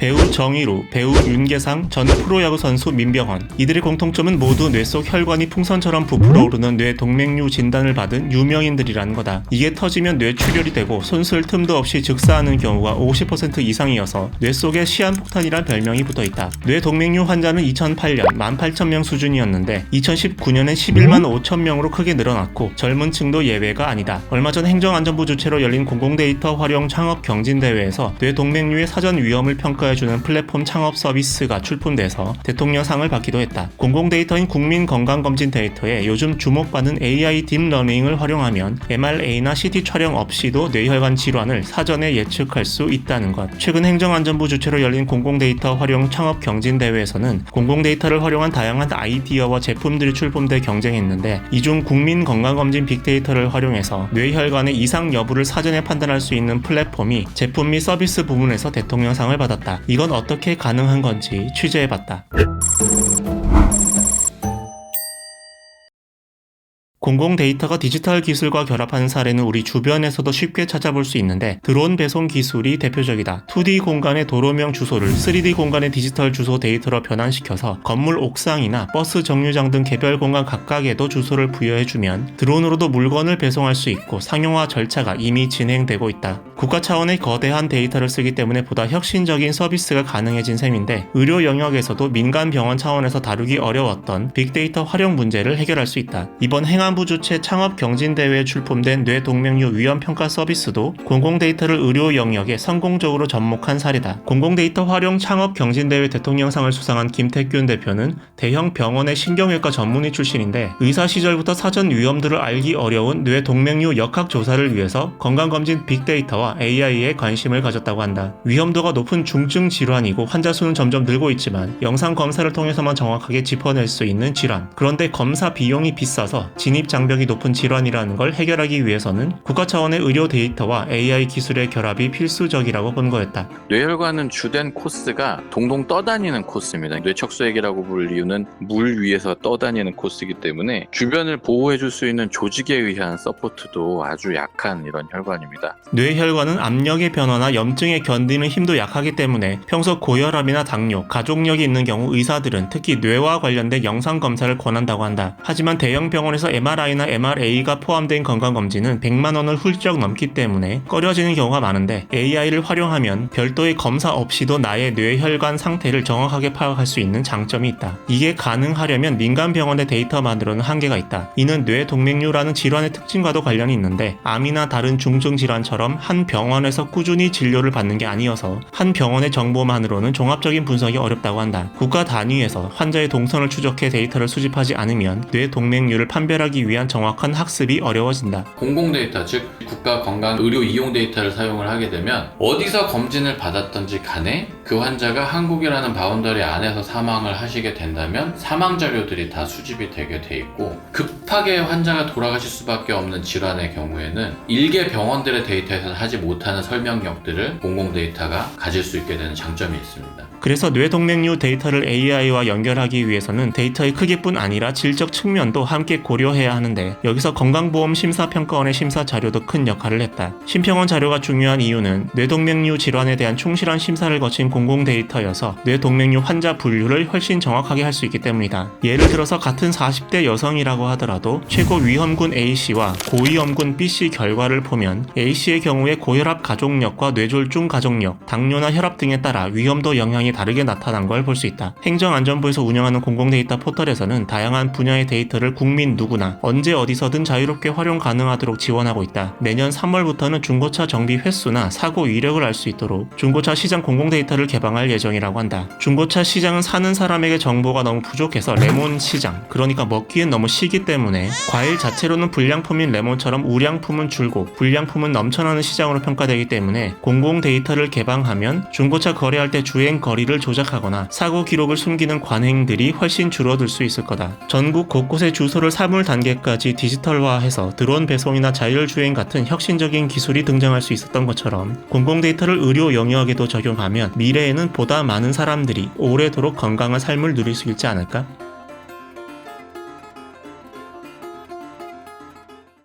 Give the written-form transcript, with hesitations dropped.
배우 정의루, 배우 윤계상, 전 프로야구 선수 민병헌. 이들의 공통점은 모두 뇌 속 혈관이 풍선처럼 부풀어 오르는 뇌 동맥류 진단을 받은 유명인들이라는 거다. 이게 터지면 뇌출혈이 되고 손쓸 틈도 없이 즉사하는 경우가 50% 이상이어서 뇌 속에 시한폭탄이란 별명이 붙어있다. 뇌 동맥류 환자는 2008년 18,000명 수준이었는데 2019년엔 11만 5천명으로 크게 늘어났고 젊은 층도 예외가 아니다. 얼마 전 행정안전부 주최로 열린 공공데이터 활용 창업 경진대회에서 뇌 동맥류의 사전 위험을 평가해주는 플랫폼 창업 서비스가 출품돼서 대통령상을 받기도 했다. 공공데이터인 국민건강검진 데이터에 요즘 주목받는 AI 딥러닝을 활용하면 MRA나 CT 촬영 없이도 뇌혈관 질환을 사전에 예측할 수 있다는 것. 최근 행정안전부 주최로 열린 공공데이터 활용 창업 경진대회에서는 공공데이터를 활용한 다양한 아이디어와 제품들이 출품돼 경쟁했는데 이 중 국민건강검진 빅데이터를 활용해서 뇌혈관의 이상 여부를 사전에 판단할 수 있는 플랫폼이 제품 및 서비스 부문에서 대통령상을 받았다. 이건 어떻게 가능한 건지 취재해봤다. 공공데이터가 디지털 기술과 결합하는 사례는 우리 주변에서도 쉽게 찾아볼 수 있는데 드론 배송 기술이 대표적이다. 2D 공간의 도로명 주소를 3D 공간의 디지털 주소 데이터로 변환시켜서 건물 옥상이나 버스 정류장 등 개별 공간 각각에도 주소를 부여해주면 드론으로도 물건을 배송할 수 있고 상용화 절차가 이미 진행되고 있다. 국가 차원의 거대한 데이터를 쓰기 때문에 보다 혁신적인 서비스가 가능해진 셈인데 의료 영역에서도 민간 병원 차원에서 다루기 어려웠던 빅데이터 활용 문제를 해결할 수 있다. 이번 행안부 주최 창업 경진대회에 출품된 뇌동맥류 위험평가 서비스도 공공데이터를 의료 영역에 성공적으로 접목한 사례다. 공공데이터 활용 창업 경진대회 대통령상을 수상한 김태균 대표는 대형 병원의 신경외과 전문의 출신인데 의사 시절부터 사전 위험들을 알기 어려운 뇌동맥류 역학 조사를 위해서 건강검진 빅데이터와 AI에 관심을 가졌다고 한다. 위험도가 높은 중증 질환이고 환자 수는 점점 늘고 있지만 영상 검사를 통해서만 정확하게 짚어낼 수 있는 질환. 그런데 검사 비용이 비싸서 진입 장벽이 높은 질환이라는 걸 해결하기 위해서는 국가 차원의 의료 데이터와 AI 기술의 결합이 필수적이라고 본 거였다. 뇌혈관은 주된 코스가 동동 떠다니는 코스입니다. 뇌척수액이라고 불리우는 물 위에서 떠다니는 코스이기 때문에 주변을 보호해줄 수 있는 조직에 의한 서포트도 아주 약한 이런 혈관입니다. 뇌혈관은 압력의 변화나 염증에 견디는 힘도 약하기 때문에 평소 고혈압이나 당뇨, 가족력이 있는 경우 의사들은 특히 뇌와 관련된 영상 검사를 권한다고 한다. 하지만 대형 병원에서 MRI나 MRA가 포함된 건강검진은 100만 원을 훌쩍 넘기 때문에 꺼려지는 경우가 많은데 AI를 활용하면 별도의 검사 없이도 나의 뇌혈관 상태를 정확하게 파악할 수 있는 장점이 있다. 이게 가능하려면 민간 병원의 데이터만으로는 한계가 있다. 이는 뇌동맥류라는 질환의 특징과도 관련이 있는데 암이나 다른 중증 질환처럼 한 병원에서 꾸준히 진료를 받는 게 아니어서 한 병원의 정보만으로는 종합적인 분석이 어렵다고 한다. 국가 단위에서 환자의 동선을 추적해 데이터를 수집하지 않으면 뇌동맥류를 판별하기 위한 정확한 학습이 어려워진다. 공공데이터, 즉 국가건강의료 이용 데이터를 사용을 하게 되면 어디서 검진을 받았던지 간에 그 환자가 한국이라는 바운더리 안에서 사망을 하시게 된다면 사망 자료들이 다 수집이 되게 돼 있고 급하게 환자가 돌아가실 수밖에 없는 질환의 경우에는 일개 병원들의 데이터에서는 하지 못하는 설명력들을 공공데이터가 가질 수 있게 되는 장점이 있습니다. 그래서 뇌동맥류 데이터를 AI와 연결하기 위해서는 데이터의 크기뿐 아니라 질적 측면도 함께 고려해야 하는데 여기서 건강보험심사평가원의 심사 자료도 큰 역할을 했다. 심평원 자료가 중요한 이유는 뇌동맥류 질환에 대한 충실한 심사를 거친 공공데이터여서 뇌동맥류 환자 분류를 훨씬 정확하게 할 수 있기 때문이다. 예를 들어서 같은 40대 여성이라고 하더라도 최고 위험군 A씨와 고위험군 B씨 결과를 보면 A씨의 경우에 고혈압 가족력과 뇌졸중 가족력, 당뇨나 혈압 등에 따라 위험도 영향이 다르게 나타난 걸 볼 수 있다. 행정안전부에서 운영하는 공공데이터 포털에서는 다양한 분야의 데이터를 국민 누구나 언제 어디서든 자유롭게 활용 가능하도록 지원하고 있다. 내년 3월부터는 중고차 정비 횟수나 사고 이력을 알 수 있도록 중고차 시장 공공데이터를 개방할 예정이라고 한다. 중고차 시장은 사는 사람에게 정보가 너무 부족해서 레몬 시장, 그러니까 먹기엔 너무 시기 때문에 과일 자체로는 불량품인 레몬처럼 우량품은 줄고 불량품은 넘쳐나는 시장으로 평가되기 때문에 공공데이터를 개방하면 중고차 거래할 때 주행 거리를 조작하거나 사고 기록을 숨기는 관행들이 훨씬 줄어들 수 있을 거다. 전국 곳곳의 주소를 사물 단계까지 디지털화해서 드론 배송이나 자율주행 같은 혁신적인 기술이 등장할 수 있었던 것처럼 공공데이터를 의료 영역에도 적용하면 미래에는 보다 많은 사람들이 오래도록 건강한 삶을 누릴 수 있지 않을까?